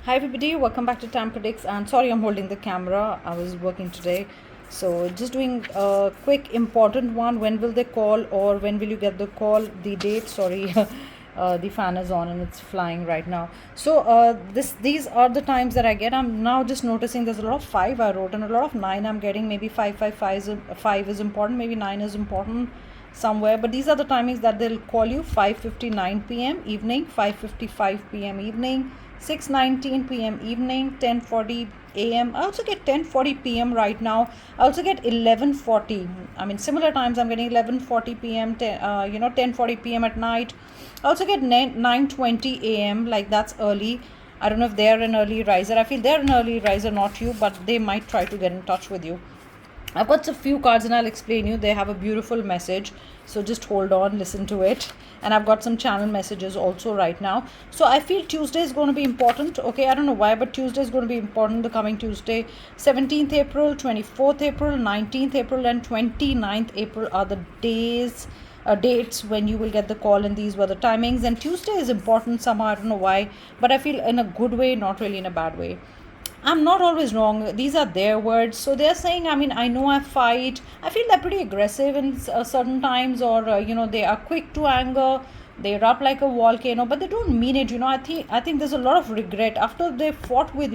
Hi everybody, welcome back to Tam Predicts. And sorry I'm holding the camera. I was working today. So just doing a quick important one. When will they call, or when will you get the call? The date, sorry. The fan is on and it's flying right now. So these are the times that I get. I'm now just noticing there's a lot of 5 I wrote and a lot of 9 I'm getting. Maybe 5 is important, maybe 9 is important somewhere, but these are the timings that they'll call you: 5:59 p.m. evening, 5:55 p.m. evening, 6:19 p.m. evening, 10:40 a.m. I also get 10:40 p.m. right now. I also get 11:40. I mean, similar times I'm getting 11:40 p.m. 10:40 p.m. at night. I also get 9:20 a.m. Like, that's early. I don't know if they're an early riser. I feel they're an early riser, not you, but they might try to get in touch with you. I've got a few cards and I'll explain you. They have a beautiful message, so just hold on, listen to it. And I've got some channel messages also right now. So I feel Tuesday is going to be important. Okay, I don't know why, but Tuesday is going to be important. The coming Tuesday, 17th April, 24th April, 19th April and 29th April are the dates when you will get the call, and these were the timings. And Tuesday is important somehow. I don't know why, but I feel in a good way, not really in a bad way. I'm not always wrong. These are their words. So they're saying, I mean, I know I fight. I feel they're pretty aggressive in certain times, or, they are quick to anger. They erupt like a volcano, but they don't mean it. I think there's a lot of regret after they fought with,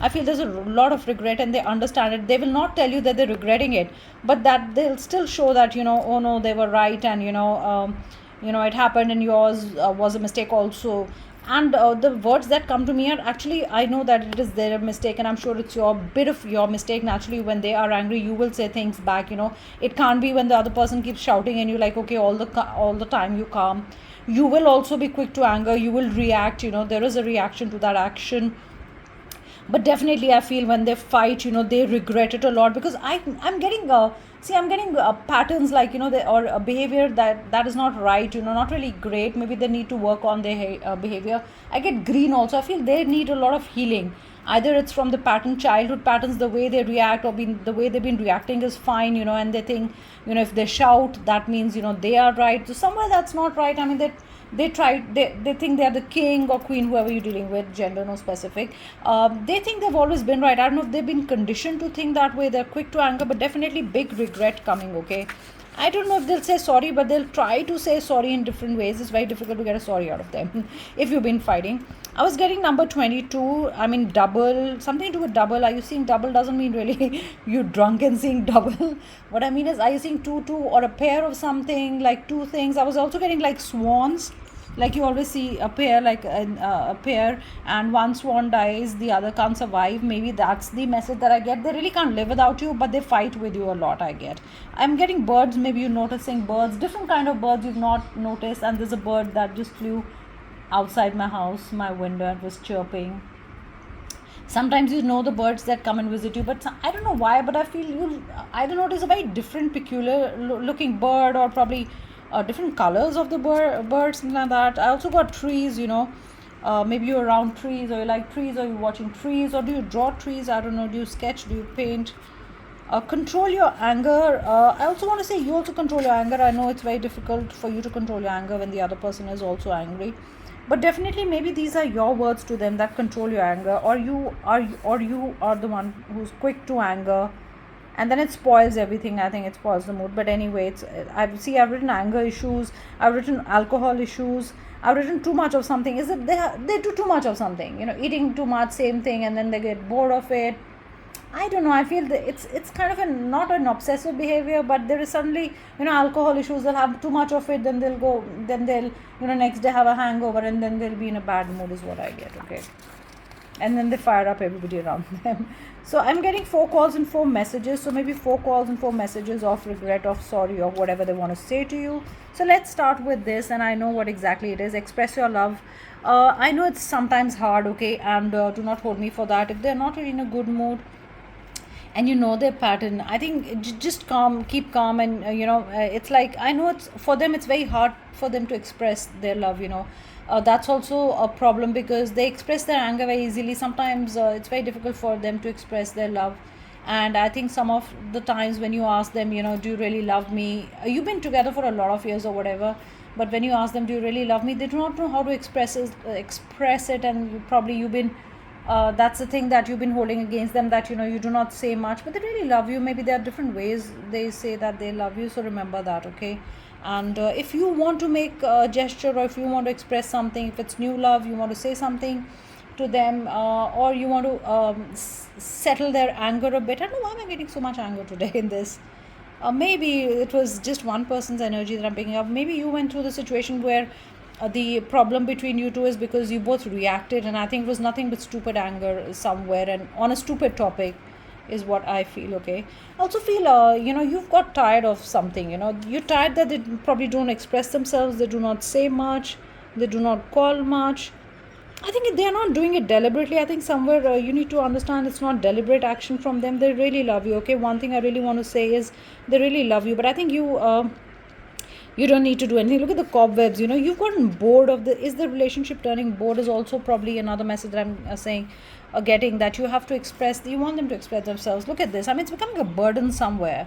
I feel there's a lot of regret, and they understand it. They will not tell you that they're regretting it, but that they'll still show that, oh no, they were right. And, it happened, and yours was a mistake also. And the words that come to me are actually, I know that it is their mistake, and I'm sure it's your bit of your mistake. Naturally, when they are angry, you will say things back. It can't be when the other person keeps shouting and you like, okay, all the time you calm. You will also be quick to anger. You will react. There is a reaction to that action. But definitely I feel when they fight, they regret it a lot, because I'm getting patterns, like, or a behavior that is not right, not really great. Maybe they need to work on their behavior. I get green also. I feel they need a lot of healing. Either it's from the childhood patterns, the way they react, or the way they've been reacting is fine, and they think, if they shout, that means, they are right. So somewhere that's not right. I mean, they think they are the king or queen, whoever you're dealing with, gender no specific. They think they've always been right. I don't know if they've been conditioned to think that way. They're quick to anger, but definitely big regret coming. Okay, I don't know if they'll say sorry, but they'll try to say sorry in different ways. It's very difficult to get a sorry out of them if you've been fighting. I was getting number 22. I mean, double, something to do with double. Are you seeing double? Doesn't mean really you drunk and seeing double. What I mean is, are you seeing two, or a pair of something, like two things? I was also getting like swans. Like, you always see a pair, like a pair, and one swan dies, the other can't survive. Maybe that's the message that I get. They really can't live without you, but they fight with you a lot. I'm getting birds. Maybe you're noticing birds, different kind of birds you've not noticed. And there's a bird that just flew outside my house, my window, and was chirping. Sometimes the birds that come and visit you, but I don't know why, but I feel I don't know, it is a very different, peculiar looking bird, or probably different colors of the birds, something like that. I also got trees. Maybe you're around trees, or you like trees, or you're watching trees, or do you draw trees? I don't know. Do you sketch? Do you paint? Control your anger. I also want to say, you also control your anger. I know it's very difficult for you to control your anger when the other person is also angry, but definitely maybe these are your words to them that control your anger, or you are the one who's quick to anger, and then it spoils everything. I think it spoils the mood. But anyway, I've written anger issues, I've written alcohol issues, I've written too much of something. Is it they do too much of something, eating too much, same thing, and then they get bored of it. I don't know. I feel that it's kind of not an obsessive behavior, but there is suddenly, alcohol issues. They'll have too much of it, then they'll next day have a hangover, and then they'll be in a bad mood, is what I get. Okay, and then they fire up everybody around them. So I'm getting 4 calls and 4 messages. So maybe 4 calls and 4 messages of regret, of sorry, or whatever they want to say to you. So let's start with this, and I know what exactly it is. Express your love. I know it's sometimes hard, okay, and do not hold me for that. If they're not really in a good mood, and their pattern, I think just keep calm, and it's like, I know it's for them, it's very hard for them to express their love. That's also a problem, because they express their anger very easily. Sometimes it's very difficult for them to express their love. And I think some of the times when you ask them, do you really love me? You've been together for a lot of years or whatever, but when you ask them, do you really love me, they do not know how to express it, and probably you've been That's the thing that you've been holding against them, that you do not say much, but they really love you. Maybe there are different ways they say that they love you, so remember that, okay? And if you want to make a gesture, or if you want to express something, if it's new love, you want to say something to them, or you want to settle their anger a bit. I don't know why am I getting so much anger today in this. Maybe it was just one person's energy that I'm picking up. Maybe you went through the situation where the problem between you two is because you both reacted, and I think it was nothing but stupid anger somewhere and on a stupid topic, is what I feel, okay? I also feel, you've got tired of something, you're tired that they probably don't express themselves, they do not say much, they do not call much. I think they are not doing it deliberately. I think somewhere you need to understand it's not deliberate action from them. They really love you, okay? One thing I really want to say is they really love you, but I think you don't need to do anything. Look at the cobwebs, you've gotten bored of is the relationship turning bored, is also probably another message that I'm saying, getting, that you have to express, you want them to express themselves. Look at this. I mean, it's becoming a burden somewhere.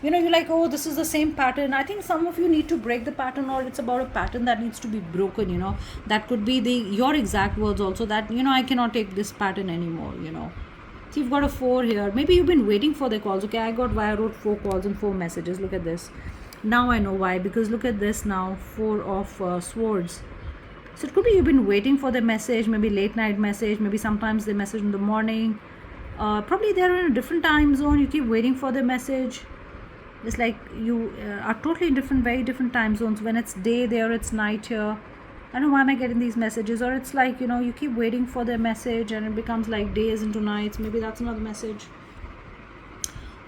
You're like, oh, this is the same pattern. I think some of you need to break the pattern, or it's about a pattern that needs to be broken, that could be your exact words also, that I cannot take this pattern anymore. So you've got a 4 here. Maybe you've been waiting for the calls. Okay, I wrote 4 calls and 4 messages. Look at this. Now I know why, because look at this now, 4 of swords. So it could be you've been waiting for the message, maybe late night message, maybe sometimes they message in the morning. Probably they're in a different time zone. You keep waiting for the message. It's like you are totally in very different time zones. When it's day there, it's night here. I don't know why am I getting these messages. Or it's like, you keep waiting for their message and it becomes like days into nights. Maybe that's another message.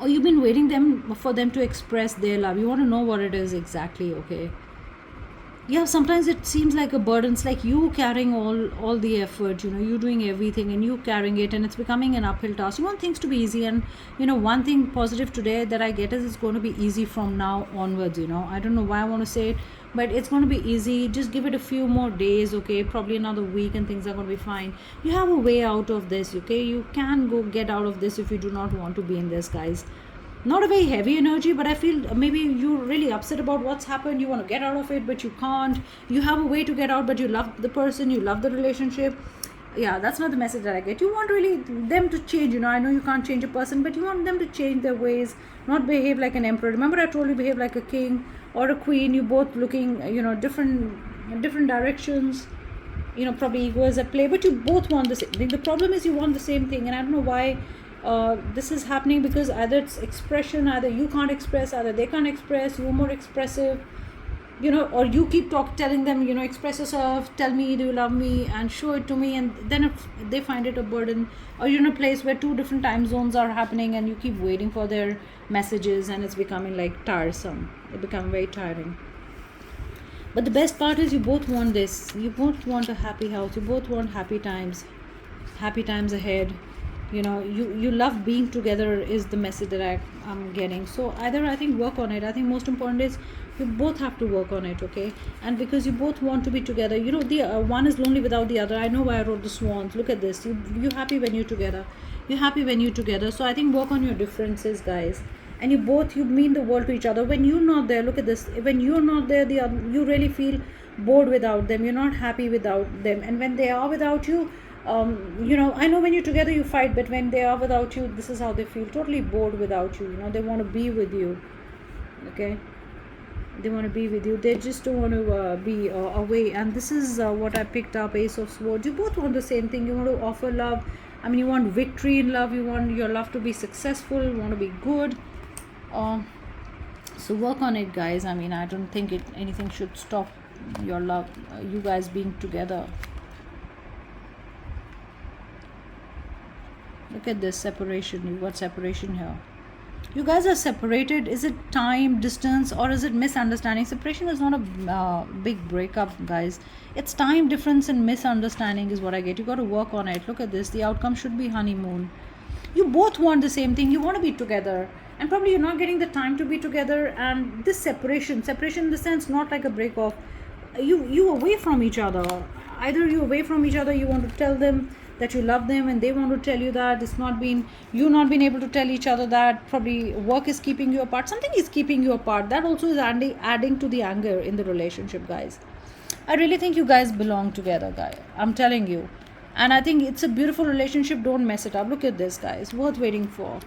Or you've been waiting for them to express their love. You want to know what it is exactly, okay? Yeah, sometimes it seems like a burden. It's like you carrying all the effort, you doing everything and you carrying it, and it's becoming an uphill task. You want things to be easy, and one thing positive today that I get is it's going to be easy from now onwards. I don't know why I want to say it, but it's going to be easy. Just give it a few more days, okay? Probably another week and things are going to be fine. You have a way out of this, okay? You can get out of this if you do not want to be in this, guys. Not a very heavy energy, but I feel maybe you're really upset about what's happened. You want to get out of it, but you can't. You have a way to get out, but you love the person, you love the relationship. Yeah, that's not the message that I get. You want really them to change. I know you can't change a person, but you want them to change their ways, not behave like an emperor. Remember I told you, behave like a king or a queen. You both looking, different directions. Probably ego is at play, but you both want the same thing. The problem is you want the same thing, and I don't know why this is happening, because either it's expression, either you can't express, either they can't express, you're more expressive, or you keep telling them, express yourself, tell me do you love me and show it to me, and then if they find it a burden, or you're in a place where 2 different time zones are happening and you keep waiting for their messages, and it's becoming like tiresome. It becomes very tiring. But the best part is you both want this. You both want a happy house. You both want happy times ahead. You love being together is the message that I'm getting. So either I think work on it. I think most important is you both have to work on it, okay? And because you both want to be together, the one is lonely without the other. I know why I wrote the swans. Look at this. You happy when you're together. You're happy when you're together. So I think work on your differences, guys. And you mean the world to each other. When you're not there, look at this. When you're not there, you really feel bored without them. You're not happy without them. And when they are without you, I know when you're together you fight, but when they are without you, this is how they feel, totally bored without you. They want to be with you, okay? They want to be with you. They just don't want to be away. And this is what I picked up, Ace of Swords. You both want the same thing. You want to offer love. I mean, you want victory in love. You want your love to be successful. You want to be good. So work on it, guys. I mean, I don't think anything should stop your love, you guys being together. Look at this separation. You've got separation here. You guys are separated. Is it time, distance, or is it misunderstanding? Separation is not a big breakup, guys. It's time difference and misunderstanding is what I get. You got to work on it. Look at this. The outcome should be honeymoon. You both want the same thing. You want to be together. And probably you're not getting the time to be together. And this separation in the sense, not like a break off. You away from each other. Either you away from each other, you want to tell them that you love them, and they want to tell you that. You've not been able to tell each other that. Probably work is keeping you apart. Something is keeping you apart. That also is adding to the anger in the relationship, guys. I really think you guys belong together, guys. I'm telling you. And I think it's a beautiful relationship. Don't mess it up. Look at this, guys. Worth waiting for.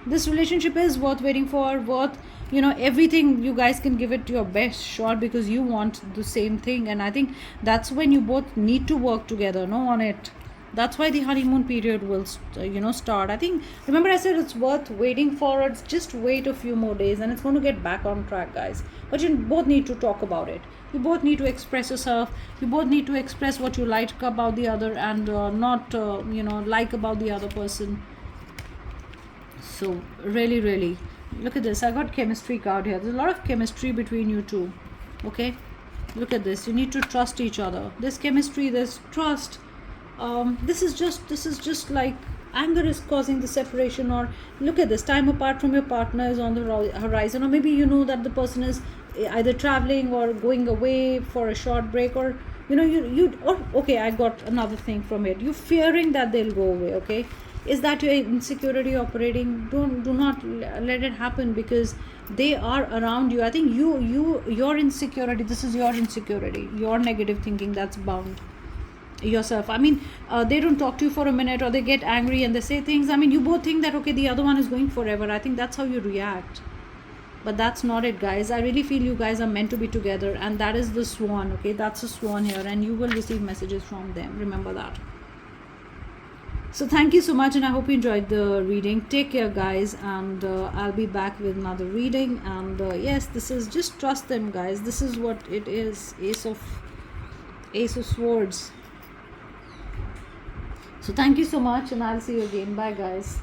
This relationship is worth waiting for, worth, everything. You guys can give it your best shot because you want the same thing. And I think that's when you both need to work together, on it. That's why the honeymoon period will start. I think, remember I said it's worth waiting for. It's just wait a few more days and it's going to get back on track, guys. But you both need to talk about it. You both need to express yourself. You both need to express what you like about the other and not like about the other person. So really, really, look at this. I got chemistry card here. There's a lot of chemistry between you two. Okay, look at this. You need to trust each other. There's chemistry, there's trust. This is just like anger is causing the separation, or look at this, time apart from your partner is on the horizon, or maybe that the person is either traveling or going away for a short break, or okay, I got another thing from it. You fearing that they'll go away. Okay, is that your insecurity operating? Do not let it happen, because they are around you. I think your insecurity, this is your insecurity, your negative thinking that's bound yourself. I mean, they don't talk to you for a minute, or they get angry and they say things. I mean, you both think that okay, the other one is going forever. I think that's how you react, but that's not it, guys. I really feel you guys are meant to be together, and that is the swan. Okay, that's a swan here, and you will receive messages from them. Remember that. So thank you so much, and I hope you enjoyed the reading. Take care, guys, and I'll be back with another reading. And yes, this is just trust them, guys. This is what it is. Ace of Swords. So thank you so much, and I'll see you again. Bye, guys.